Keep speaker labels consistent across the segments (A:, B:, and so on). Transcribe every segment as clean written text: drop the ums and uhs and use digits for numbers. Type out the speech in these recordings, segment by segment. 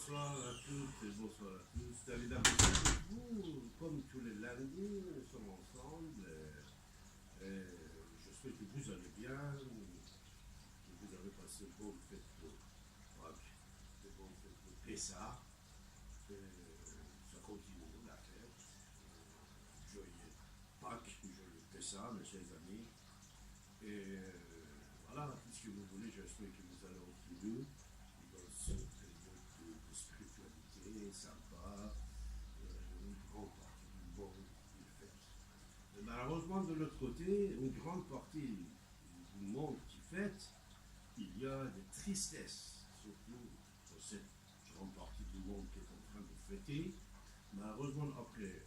A: Bonsoir à toutes et bonsoir à tous. David Aboussou avec vous, comme tous les lundis, nous sommes ensemble. J'espère que vous allez bien, que vous avez passé de bonnes fêtes de Pâques, de bonnes fêtes de Pessah. Ça continue la fête. Joyeux Pâques, joyeux Pessah, mes chers amis. Et voilà, puisque vous voulez, j'espère que vous allez obtenir dans ce période de spiritualité sympa, une grande partie du monde qui fête. Mais malheureusement, de l'autre côté, une grande partie du monde qui fête, il y a des tristesses, surtout pour cette grande partie du monde qui est en train de fêter. Malheureusement, après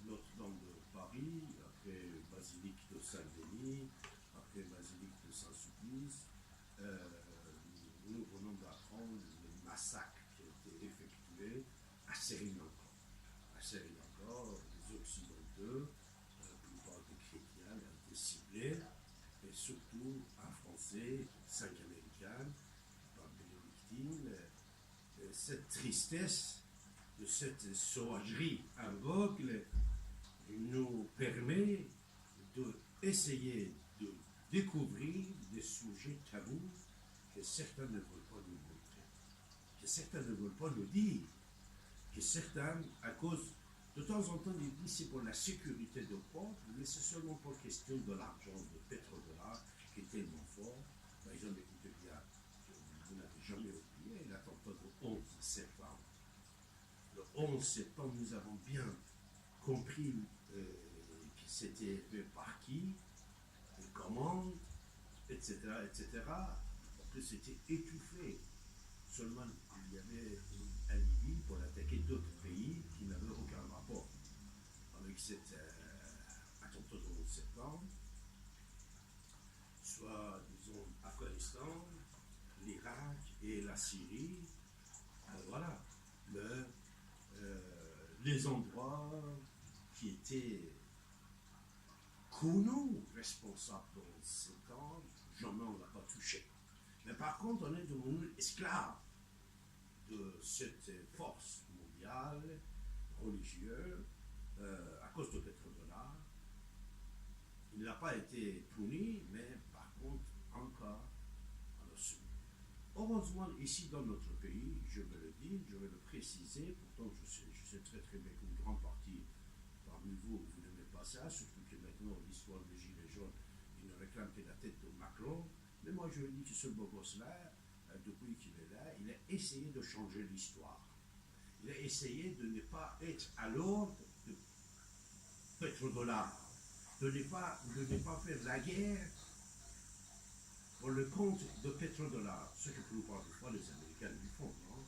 A: Notre-Dame de Paris, après Basilique de Saint-Denis, après Basilique de Saint-Sulpice, nous venons d'apprendre le massacre qui a été effectué à Seringankor. À Seringankor, les Occidentaux, la plupart des chrétiens ont été ciblés, et surtout un Français, 5 Américains, par bénédictine. Cette tristesse de cette sauvagerie aveugle nous permet d'essayer de découvrir des sujets tabous que certains ne veulent pas nous montrer, que certains ne veulent pas nous dire, que certains, à cause de temps en temps, ils disent c'est pour la sécurité du peuple, mais c'est seulement pour question de l'argent, de pétrodollar, qui est tellement fort. Par exemple, écoutez bien, vous n'avez jamais oublié l'attentat du 11 septembre. Le 11 septembre, nous avons bien compris que c'était fait par qui, et comment, etc., etc. Après, c'était étouffé. Seulement, il y avait un alibi pour attaquer d'autres pays qui n'avaient aucun rapport avec cet attentat du 11 septembre, soit, disons, Afghanistan, l'Irak et la Syrie. Voilà. Les endroits qui étaient connus responsables dans ces temps, jamais on ne l'a pas touché. Mais par contre, on est devenu esclave de cette force mondiale, religieuse, à cause de pétrodollar. Il n'a pas été puni, mais par contre, encore, on a subi. Heureusement, ici dans notre pays, je vais le dire, je vais le préciser, pourtant je sais très très bien qu'une grande partie parmi vous, vous n'aimez pas ça, surtout que maintenant l'histoire des Gilets jaunes, il ne réclame que la tête de Macron. Mais moi je dis que ce beau gosse-là, depuis qu'il est là, il a essayé de changer l'histoire. Il a essayé de ne pas être à l'ordre de pétrodollar, de ne pas faire la guerre pour le compte de pétrodollar, ce que pour la plupart des fois les Américains lui font, non?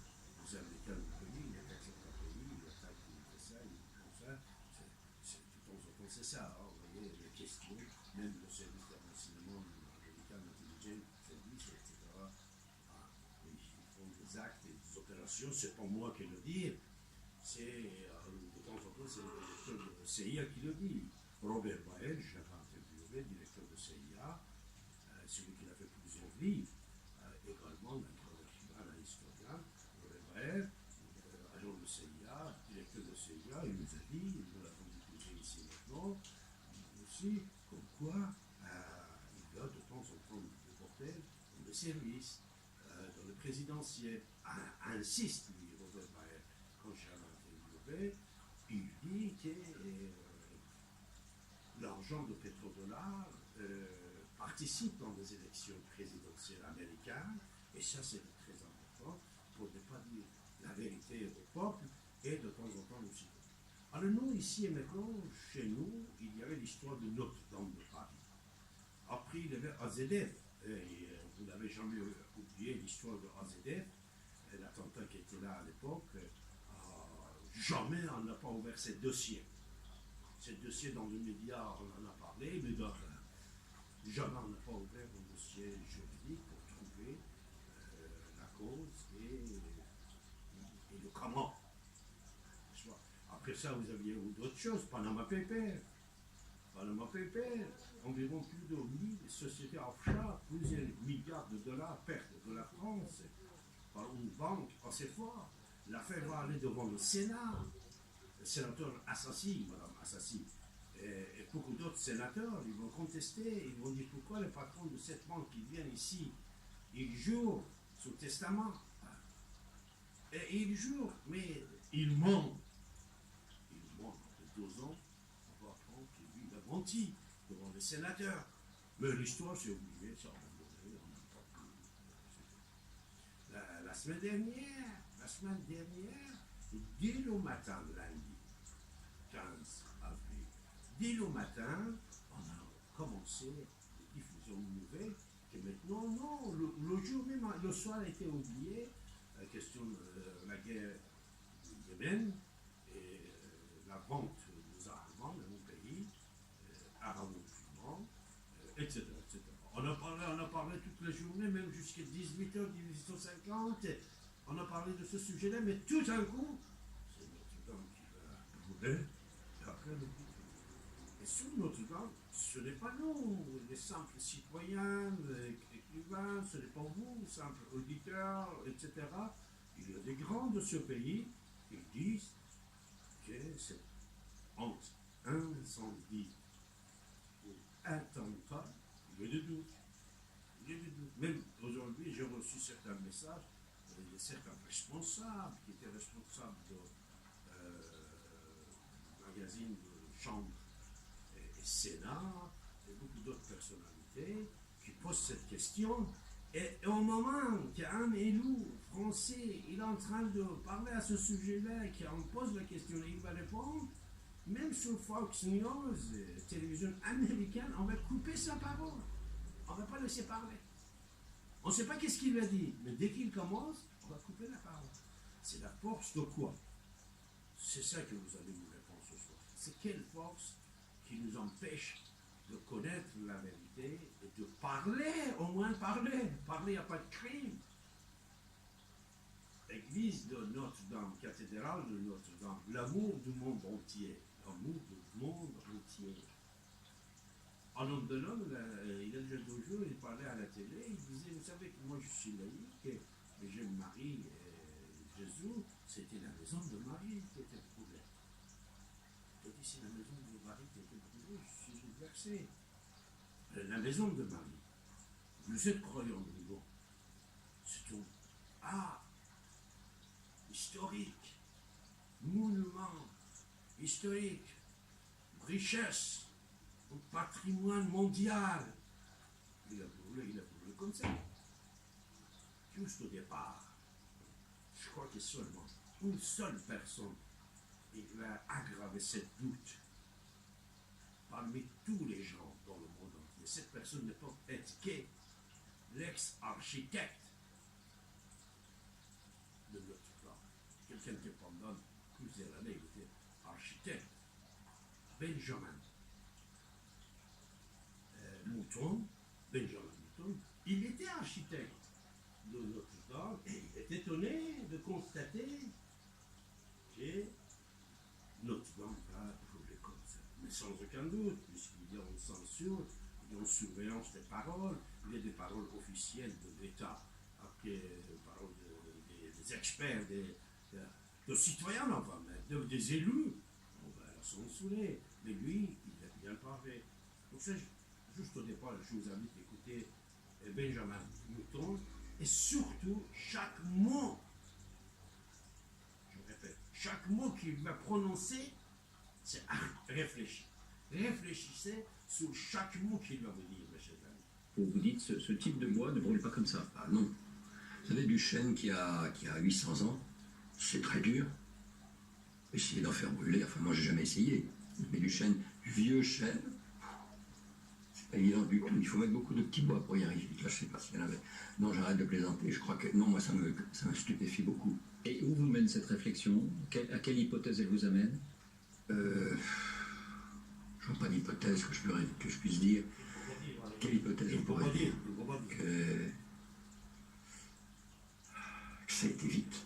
A: Les Américains nous payent, ils attaquent certains pays, ils attaquent, ils font ça, ils font ça. De temps en temps, c'est ça, hein, vous voyez, les questions, même le service de renseignement américain, l'intelligence, service, etc. Ah, ils font des actes et des opérations, c'est pas moi qui le dis, c'est de temps en temps, c'est le directeur de CIA qui le dit. Robert Baer, j'avais interviewé, directeur de CIA, celui qui a fait plusieurs livres, également un historien, Robert Baer, agent de CIA, directeur de CIA, il nous a dit, nous l'avons diffusé ici maintenant, aussi, comme quoi il y a de temps en temps des reporters dans le service, dans le présidentiel, insiste, lui, Robert Baer, quand j'ai interviewé, il dit que l'argent de pétrodollar participe dans les élections présidentielles américaines, et ça c'est très important pour ne pas dire la vérité au peuple et de temps en temps aussi. Alors nous, ici et maintenant, chez nous, il y avait l'histoire de Notre-Dame de Paris. Après, il y avait AZF, et vous n'avez jamais oublié l'histoire de AZF, l'attentat qui était là à l'époque. Jamais on n'a pas ouvert ce dossier. Ce dossier dans les médias, on en a parlé, mais jamais on n'a pas ouvert un dossier juridique pour trouver la cause et le comment. Après ça, vous aviez d'autres choses, Panama Papers. Panama Papers, environ plus de 1000 sociétés offshore, plusieurs milliards de dollars pertes de la France. par une banque assez fort. L'affaire va aller devant le Sénat. Le sénateur Assassi, Madame Assassi, et beaucoup d'autres sénateurs, ils vont contester, ils vont dire pourquoi le patron de cette banque qui vient ici, il jure son testament. Et il jure, mais il ment. Il ment après 2 ans, on va apprendre que lui, il a menti devant les sénateurs. Mais l'histoire, c'est oublié, ça a abandonné, on n'a pas pu. La semaine dernière, dès le matin, lundi 15 avril, dès le matin, on a commencé la diffusion de nouvelles que maintenant, non, le jour même, le soir a été oublié, la question de la guerre du Yémen et la vente des armements dans mon pays, arabo-musulmans, etc., etc. On a parlé toute la journée, même jusqu'à 18h, 18h50. On a parlé de ce sujet-là, mais tout d'un coup, c'est Notre-Dame qui va brûler. Et après, et sur Notre-Dame, ce n'est pas nous, les simples citoyens, les écrivains, ce n'est pas vous, simples auditeurs, etc. Il y a des grands de ce pays qui disent que c'est entre incendie ou attentat, il y a des doutes. Même aujourd'hui, j'ai reçu certains messages de certains responsables qui étaient responsables de magazines de Chambre et Sénat, et beaucoup d'autres personnalités qui posent cette question. Et au moment qu'un élu français il est en train de parler à ce sujet-là, qu'on pose la question et il va répondre, même sur Fox News, télévision américaine, on va couper sa parole. On ne va pas laisser parler. On ne sait pas qu'est-ce qu'il va dire, mais dès qu'il commence, on va couper la parole. C'est la force de quoi? C'est ça que vous allez nous répondre ce soir. C'est quelle force qui nous empêche de connaître la vérité et de parler, au moins parler. Parler, il n'y a pas de crime. Église de Notre-Dame, cathédrale de Notre-Dame, l'amour du monde entier. L'amour du monde entier. En homme de l'homme, il y a déjà 2 jours, il parlait à la télé, il disait, vous savez que moi je suis laïque, et j'aime Marie et Jésus, c'était la maison de Marie qui était brûlée. Il dit, c'est la maison de Marie qui était brûlée, je suis bouleversé. La maison de Marie, vous êtes croyants de nouveau, c'est un art historique, monument historique, richesse, un patrimoine mondial. Il a brûlé comme ça. Juste au départ, je crois que seulement une seule personne il a aggravé cette doute parmi tous les gens dans le monde entier. Cette personne ne peut être que l'ex-architecte de Notre-Dame. Quelqu'un qui pendant plusieurs années était architecte. Benjamin Mouton, Benjamin Mouton, il était architecte de Notre-Dame et il est étonné de constater que Notre-Dame va brûler comme ça. Mais sans aucun doute, puisqu'il y a une censure, il y a une surveillance des paroles, il y a des paroles officielles de l'État, après des paroles des experts, de citoyens, enfin, des élus, on va la censurer. Mais lui, il a bien parlé. Donc ça, juste au départ, je vous invite à écouter Benjamin Mouton, et surtout, chaque mot, je répète, chaque mot qu'il va prononcer, c'est réfléchir. Réfléchissez sur chaque mot qu'il va vous dire, mes chers amis.
B: Vous dites, ce type de bois ne brûle pas comme ça.
C: Ah non. Vous savez, du chêne qui a 800 ans, c'est très dur. Essayer d'en faire brûler, enfin moi j'ai jamais essayé, mais du vieux chêne, c'est pas évident du tout. Il faut mettre beaucoup de petits bois pour y arriver. Là, je sais pas s'il y en avait. Non, j'arrête de plaisanter. Je crois que non, moi ça me stupéfie beaucoup.
B: Et où vous mène cette réflexion? À quelle hypothèse elle vous amène?
C: Je vois pas d'hypothèse que je puisse dire. Quelle hypothèse on pourrait dire? Que ça a été vite.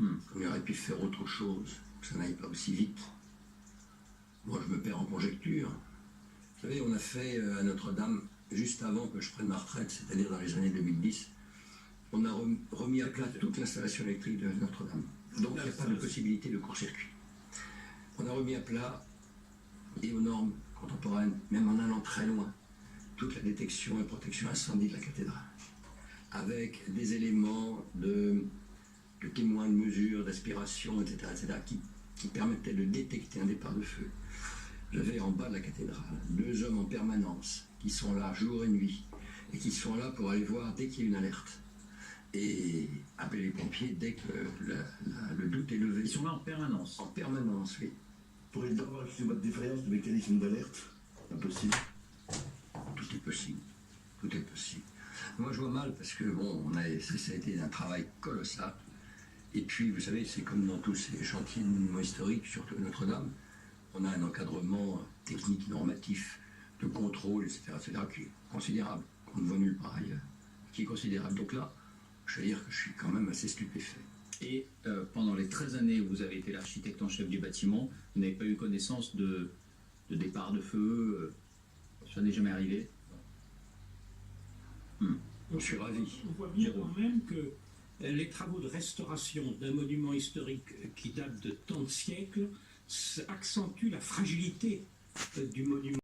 C: On aurait pu faire autre chose, que ça n'aille pas aussi vite. Moi, je me perds en conjecture. Vous savez, on a fait à Notre-Dame, juste avant que je prenne ma retraite, c'est-à-dire dans les années 2010, on a remis à plat toute l'installation électrique de Notre-Dame. Donc il n'y a pas de possibilité de court-circuit. On a remis à plat, et aux normes contemporaines, même en allant très loin, toute la détection et protection incendie de la cathédrale, avec des éléments de témoins de mesure, d'aspiration, etc., qui permettaient de détecter un départ de feu. J'avais en bas de la cathédrale 2 hommes en permanence qui sont là jour et nuit et qui sont là pour aller voir dès qu'il y a une alerte et appeler les pompiers dès que le doute est levé.
B: Ils sont là en permanence.
C: En permanence, oui.
D: Pourriez-vous avoir excusez-moi de défaillance de mécanisme d'alerte? Impossible.
C: Tout est possible. Tout est possible. Moi, je vois mal parce que, bon, ça a été un travail colossal. Et puis, vous savez, c'est comme dans tous ces chantiers de monuments historiques, surtout Notre-Dame, on a un encadrement technique, normatif, de contrôle, etc., qui est considérable, qu'on ne voit nulle part ailleurs, qui est considérable. Donc là, je veux dire que je suis quand même assez stupéfait.
B: Et pendant les 13 années où vous avez été l'architecte en chef du bâtiment, vous n'avez pas eu connaissance de départ de feu ça n'est jamais arrivé?
C: Je suis ravi.
E: On voit bien quand même que les travaux de restauration d'un monument historique qui date de tant de siècles accentuent la fragilité du monument.